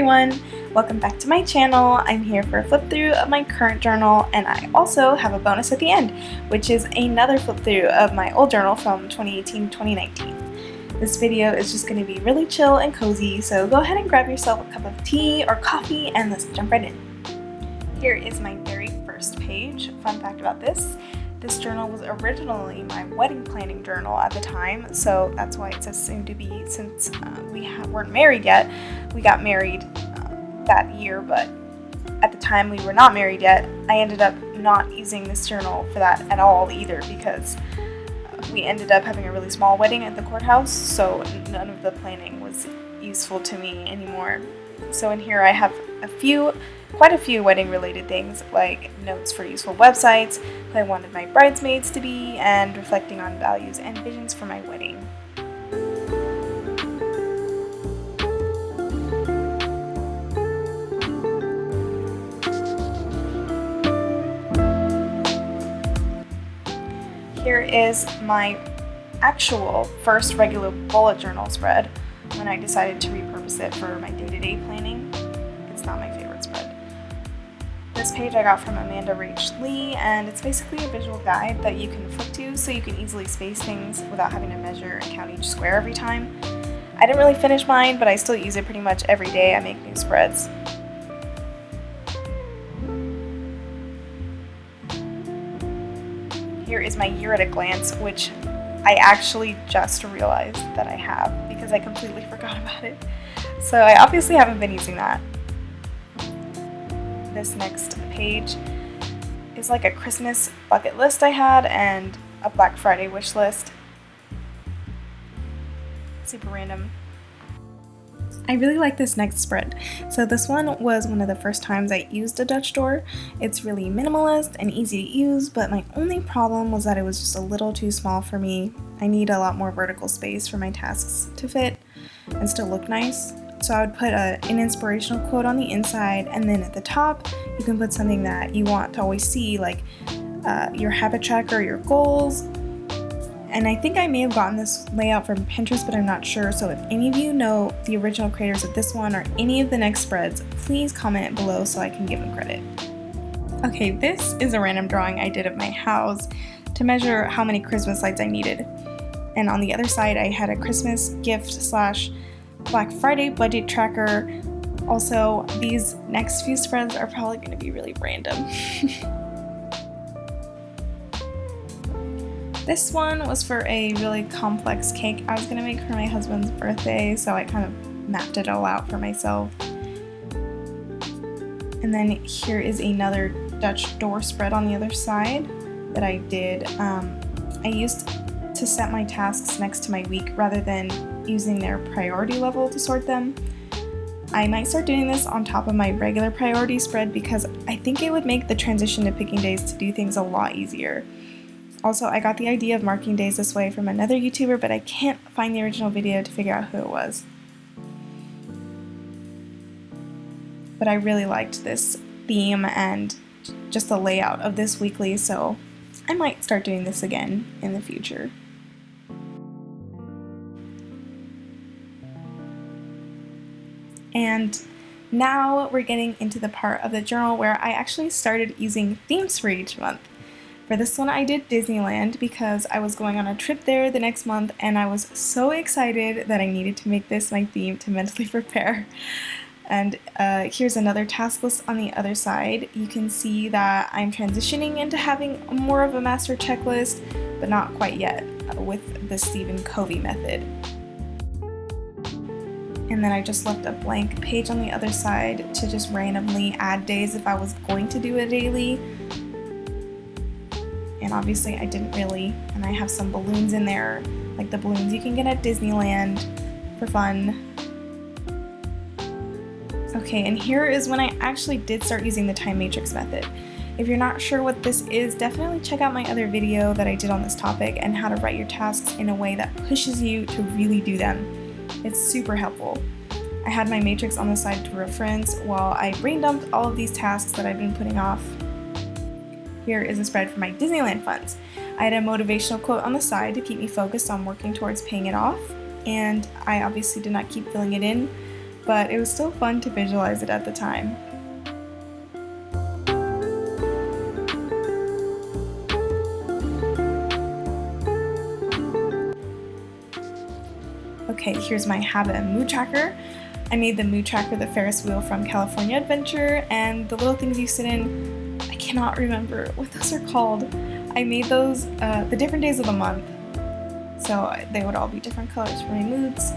everyone! Welcome back to my channel. I'm here for a flip through of my current journal, and I also have a bonus at the end, which is another flip through of my old journal from 2018-2019. This video is just going to be really chill and cozy, so go ahead and grab yourself a cup of tea or coffee and let's jump right in. Here is my very first page. Fun fact about this journal was originally my wedding planning journal at the time, so that's why it says soon to be, since we weren't married yet. We got married that year, but at the time we were not married yet. I ended up not using this journal for that at all either, because we ended up having a really small wedding at the courthouse, so none of the planning was useful to me anymore. So in here I have quite a few wedding related things, like notes for useful websites, who I wanted my bridesmaids to be, and reflecting on values and visions for my wedding. Here is my actual first regular bullet journal spread when I decided to repurpose it for my day-to-day planning. It's not my favorite spread. This page I got from Amanda Rach Lee, and it's basically a visual guide that you can flip to so you can easily space things without having to measure and count each square every time. I didn't really finish mine, but I still use it pretty much every day I make new spreads. Here is my year at a glance, which I actually just realized that I have because I completely forgot about it. So I obviously haven't been using that. This next page is like a Christmas bucket list I had and a Black Friday wish list. Super random. I really like this next spread. So this one was one of the first times I used a Dutch door. It's really minimalist and easy to use, but my only problem was that it was just a little too small for me. I need a lot more vertical space for my tasks to fit and still look nice. So I would put an inspirational quote on the inside, and then at the top you can put something that you want to always see, like your habit tracker, your goals. And I think I may have gotten this layout from Pinterest, but I'm not sure. So if any of you know the original creators of this one or any of the next spreads, please comment below so I can give them credit. Okay, this is a random drawing I did of my house to measure how many Christmas lights I needed. And on the other side I had a Christmas gift / Black Friday budget tracker. Also, these next few spreads are probably going to be really random. This one was for a really complex cake I was going to make for my husband's birthday, so I kind of mapped it all out for myself. And then here is another Dutch door spread on the other side that I did. I used to set my tasks next to my week rather than using their priority level to sort them. I might start doing this on top of my regular priority spread because I think it would make the transition to picking days to do things a lot easier. Also, I got the idea of marking days this way from another YouTuber, but I can't find the original video to figure out who it was. But I really liked this theme and just the layout of this weekly, so I might start doing this again in the future. And now we're getting into the part of the journal where I actually started using themes for each month. For this one I did Disneyland because I was going on a trip there the next month, and I was so excited that I needed to make this my theme to mentally prepare. And here's another task list on the other side. You can see that I'm transitioning into having more of a master checklist, but not quite yet with the Stephen Covey method. And then I just left a blank page on the other side to just randomly add days if I was going to do it daily. And obviously I didn't really, and I have some balloons in there, like the balloons you can get at Disneyland for fun. Okay, and here is when I actually did start using the time matrix method. If you're not sure what this is, definitely check out my other video that I did on this topic and how to write your tasks in a way that pushes you to really do them. It's super helpful. I had my matrix on the side to reference while I brain dumped all of these tasks that I've been putting off. Here is a spread for my Disneyland funds. I had a motivational quote on the side to keep me focused on working towards paying it off, and I obviously did not keep filling it in, but it was still fun to visualize it at the time. Okay, here's my habit and mood tracker. I made the mood tracker the Ferris wheel from California Adventure, and the little things you sit in, I cannot remember what those are called. I made those the different days of the month, so they would all be different colors for my moods.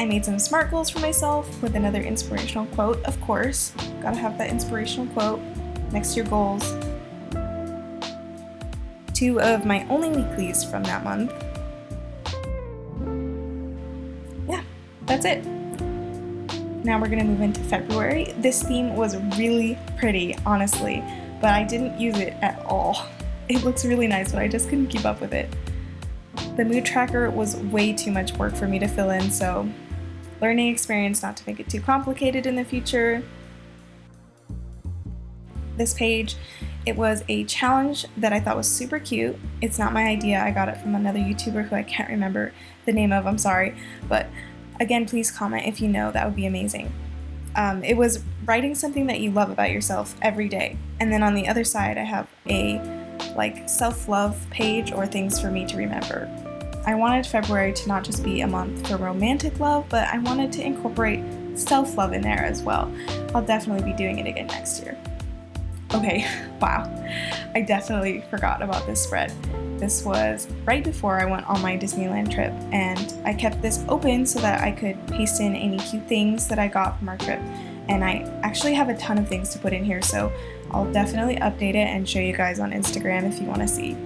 I made some SMART goals for myself with another inspirational quote, of course. Gotta have that inspirational quote next to your goals. 2 of my only weeklies from that month. Yeah, that's it. Now we're gonna move into February. This theme was really pretty, honestly, but I didn't use it at all. It looks really nice, but I just couldn't keep up with it. The mood tracker was way too much work for me to fill in, so learning experience not to make it too complicated in the future. This page, it was a challenge that I thought was super cute. It's not my idea, I got it from another YouTuber who I can't remember the name of, I'm sorry, but again, please comment if you know, that would be amazing. It was writing something that you love about yourself every day. And then on the other side, I have a self-love page or things for me to remember. I wanted February to not just be a month for romantic love, but I wanted to incorporate self-love in there as well. I'll definitely be doing it again next year. Okay, wow, I definitely forgot about this spread. This was right before I went on my Disneyland trip, and I kept this open so that I could paste in any cute things that I got from our trip. And I actually have a ton of things to put in here, so I'll definitely update it and show you guys on Instagram if you want to see.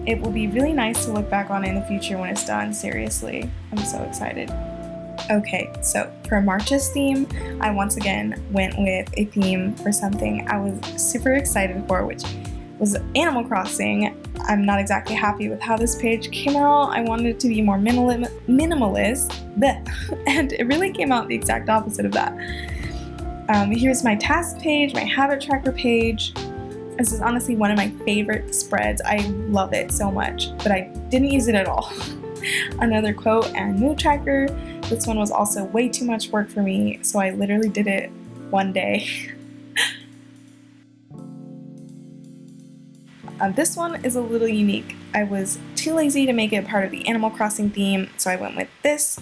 It will be really nice to look back on in the future when it's done, seriously. I'm so excited. Okay, so for March's theme, I once again went with a theme for something I was super excited for, which was Animal Crossing. I'm not exactly happy with how this page came out. I wanted it to be more minimalist, and it really came out the exact opposite of that. Here's my task page, my habit tracker page. This is honestly one of my favorite spreads. I love it so much, but I didn't use it at all. Another quote and mood tracker. This one was also way too much work for me, so I literally did it one day. This one is a little unique. I was too lazy to make it part of the Animal Crossing theme, so I went with this.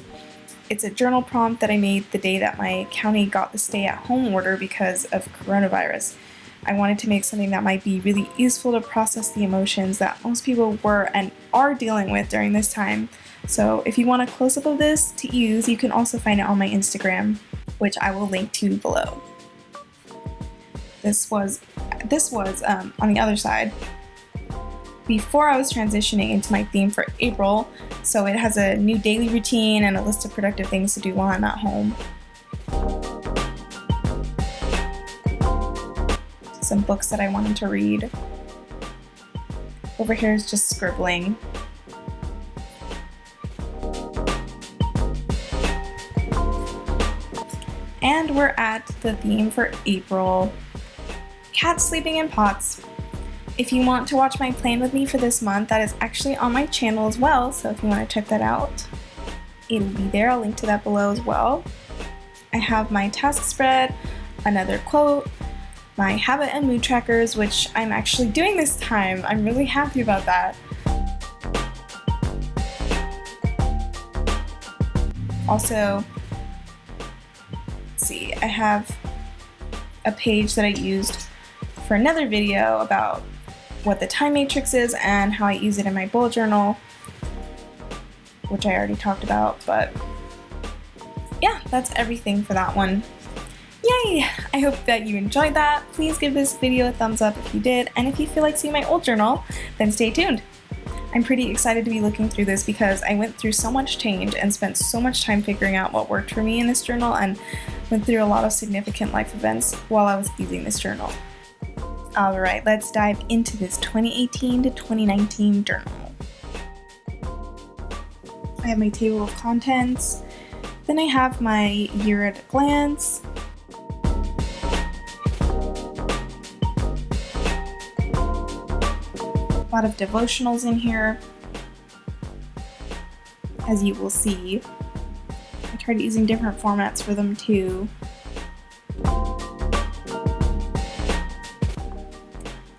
It's a journal prompt that I made the day that my county got the stay-at-home order because of coronavirus. I wanted to make something that might be really useful to process the emotions that most people were and are dealing with during this time. So if you want a close-up of this to use, you can also find it on my Instagram, which I will link to below. This was on the other side, before I was transitioning into my theme for April, so it has a new daily routine and a list of productive things to do while I'm at home. Some books that I wanted to read. Over here is just scribbling. And we're at the theme for April. Cats sleeping in pots. If you want to watch my plan with me for this month, that is actually on my channel as well, so if you want to check that out, it'll be there. I'll link to that below as well. I have my task spread, another quote, my habit and mood trackers, which I'm actually doing this time. I'm really happy about that. Also, let's see, I have a page that I used for another video about what the time matrix is and how I use it in my bullet journal, which I already talked about, but yeah, that's everything for that one. Yay! I hope that you enjoyed that. Please give this video a thumbs up if you did, and if you feel like seeing my old journal, then stay tuned. I'm pretty excited to be looking through this because I went through so much change and spent so much time figuring out what worked for me in this journal, and went through a lot of significant life events while I was using this journal. Alright, let's dive into this 2018 to 2019 journal. I have my table of contents, then I have my year at a glance, a lot of devotionals in here, as you will see. I Tried using different formats for them too.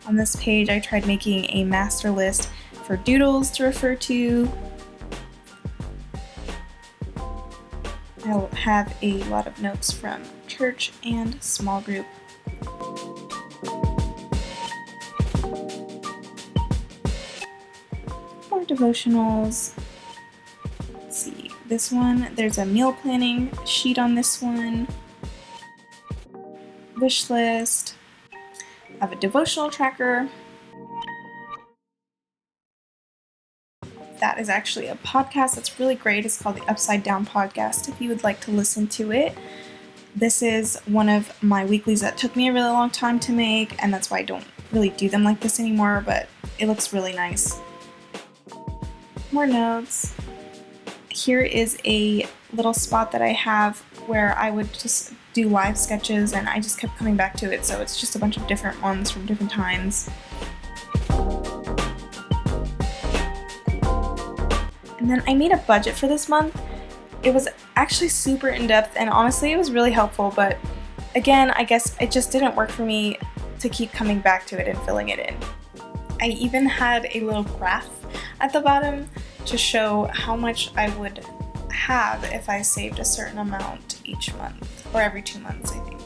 On this page, I tried making a master list for doodles to refer to. I'll have a lot of notes from church and small group. More devotionals. Let's see, this one, there's a meal planning sheet on this one. Wish list. I have a devotional tracker. That is actually a podcast that's really great. It's called the Upside Down Podcast if you would like to listen to it. This is one of my weeklies that took me a really long time to make, and that's why I don't really do them like this anymore, but it looks really nice. More notes. Here is a little spot that I have where I would just do live sketches, and I just kept coming back to it, so it's just a bunch of different ones from different times. And then I made a budget for this month. It was actually super in-depth, and honestly it was really helpful, but again, I guess it just didn't work for me to keep coming back to it and filling it in. I even had a little graph at the bottom to show how much I would have if I saved a certain amount each month, or every 2 months, I think.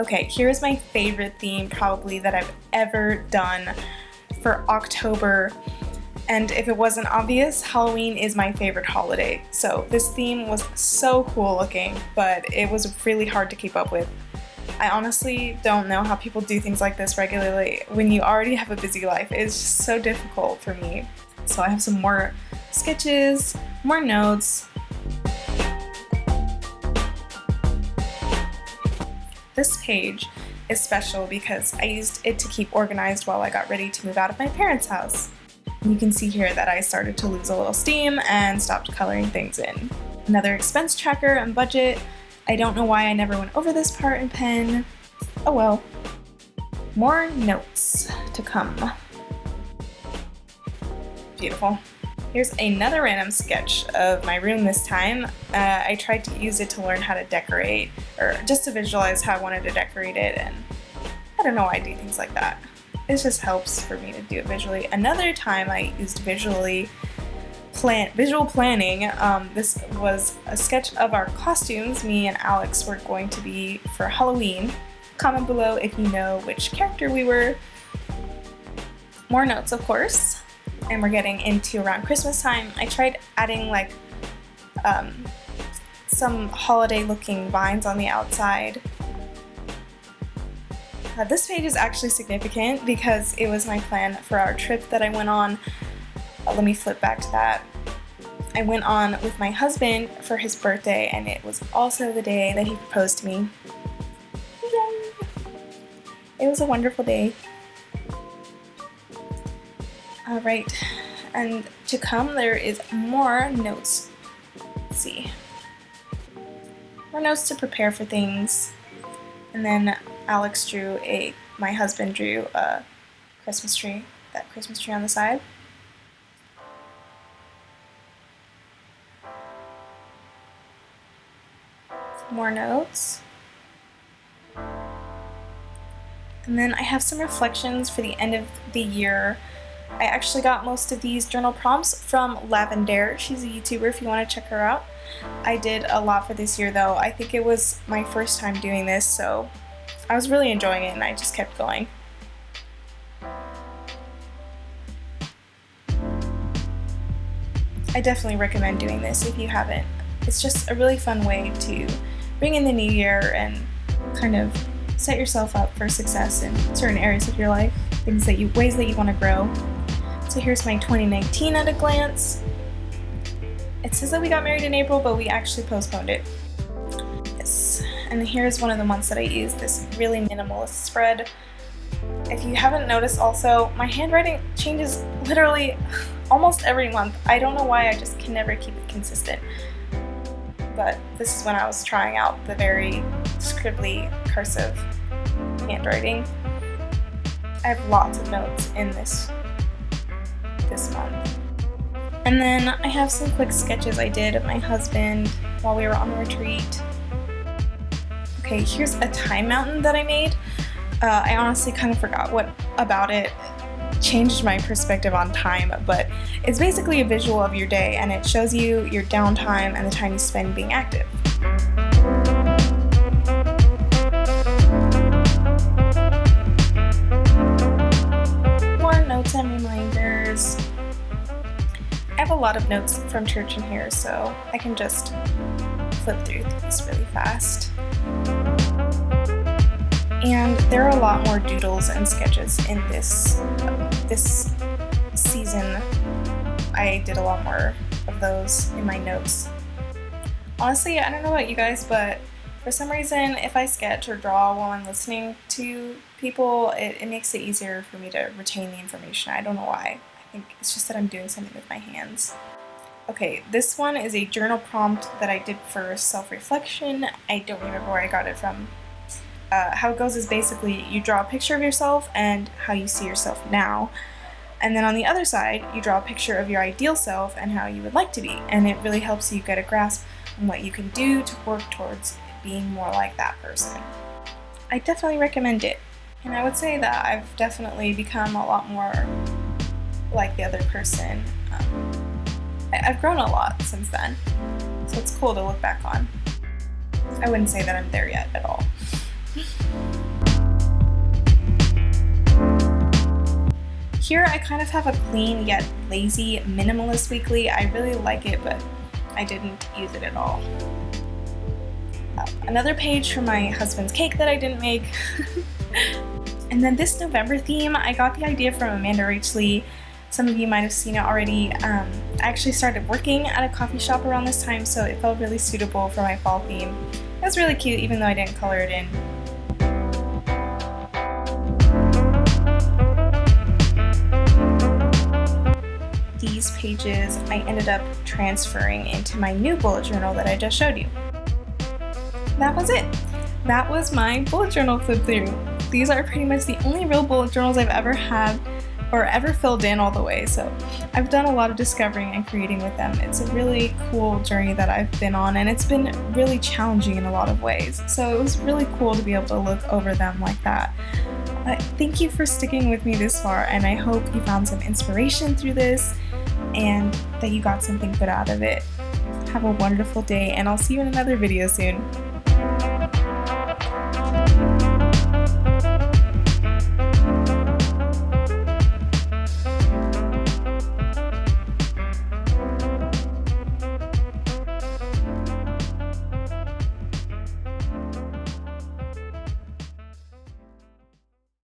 Okay, here's my favorite theme probably that I've ever done for October, and if it wasn't obvious, Halloween is my favorite holiday. So this theme was so cool looking, but it was really hard to keep up with. I honestly don't know how people do things like this regularly when you already have a busy life. It's just so difficult for me. So I have some more sketches, more notes. This page is special because I used it to keep organized while I got ready to move out of my parents' house. You can see here that I started to lose a little steam and stopped coloring things in. Another expense tracker and budget. I don't know why I never went over this part in pen. Oh well. More notes to come. Beautiful. Here's another random sketch of my room this time. I tried to use it to learn how to decorate, or just to visualize how I wanted to decorate it, and I don't know why I do things like that. It just helps for me to do it visually. Another time I used visual planning. This was a sketch of our costumes me and Alex were going to be for Halloween. Comment below if you know which character we were. More notes, of course. And we're getting into around Christmas time. I tried adding like some holiday looking vines on the outside. This page is actually significant because it was my plan for our trip that I went on. Let me flip back to that. I went on with my husband for his birthday, and it was also the day that he proposed to me. Yay! It was a wonderful day. Alright, and to come there is more notes. Let's see. More notes to prepare for things. And then my husband drew a Christmas tree, that Christmas tree on the side. More notes. And then I have some reflections for the end of the year. I actually got most of these journal prompts from Lavender. She's a YouTuber if you want to check her out. I did a lot for this year though. I think it was my first time doing this, so I was really enjoying it and I just kept going. I definitely recommend doing this if you haven't. It's just a really fun way to bring in the new year and kind of set yourself up for success in certain areas of your life, ways that you want to grow. So here's my 2019 at a glance. It says that we got married in April, but we actually postponed it. Yes, and here's one of the months that I used, this really minimalist spread. If you haven't noticed also, my handwriting changes literally almost every month. I don't know why, I just can never keep it consistent. But this is when I was trying out the very scribbly cursive handwriting. I have lots of notes in this month. And then I have some quick sketches I did of my husband while we were on a retreat. Okay, here's a time mountain that I made. I honestly kind of forgot what about it changed my perspective on time, but it's basically a visual of your day, and it shows you your downtime and the time you spend being active. More notes and reminders. I have a lot of notes from church in here, so I can just flip through these really fast. And there are a lot more doodles and sketches in this season. I did a lot more of those in my notes. Honestly, I don't know about you guys, but for some reason, if I sketch or draw while I'm listening to people, it makes it easier for me to retain the information. I don't know why. I think it's just that I'm doing something with my hands. Okay, this one is a journal prompt that I did for self-reflection. I don't remember where I got it from. How it goes is basically you draw a picture of yourself and how you see yourself now. And then on the other side, you draw a picture of your ideal self and how you would like to be. And it really helps you get a grasp on what you can do to work towards being more like that person. I definitely recommend it. And I would say that I've definitely become a lot more like the other person. I've grown a lot since then. So it's cool to look back on. I wouldn't say that I'm there yet at all. Here I kind of have a clean yet lazy minimalist weekly. I really like it, but I didn't use it at all. Another page for my husband's cake that I didn't make. And then this November theme, I got the idea from Amanda Rachley. Some of you might have seen it already. I actually started working at a coffee shop around this time, so it felt really suitable for my fall theme. It was really cute, even though I didn't color it in. These pages I ended up transferring into my new bullet journal that I just showed you. That was it. That was my bullet journal flip through. These are pretty much the only real bullet journals I've ever had or ever filled in all the way, so I've done a lot of discovering and creating with them. It's a really cool journey that I've been on, and it's been really challenging in a lot of ways, so it was really cool to be able to look over them like that. Thank you for sticking with me this far, and I hope you found some inspiration through this and that you got something good out of it. Have a wonderful day, and I'll see you in another video soon.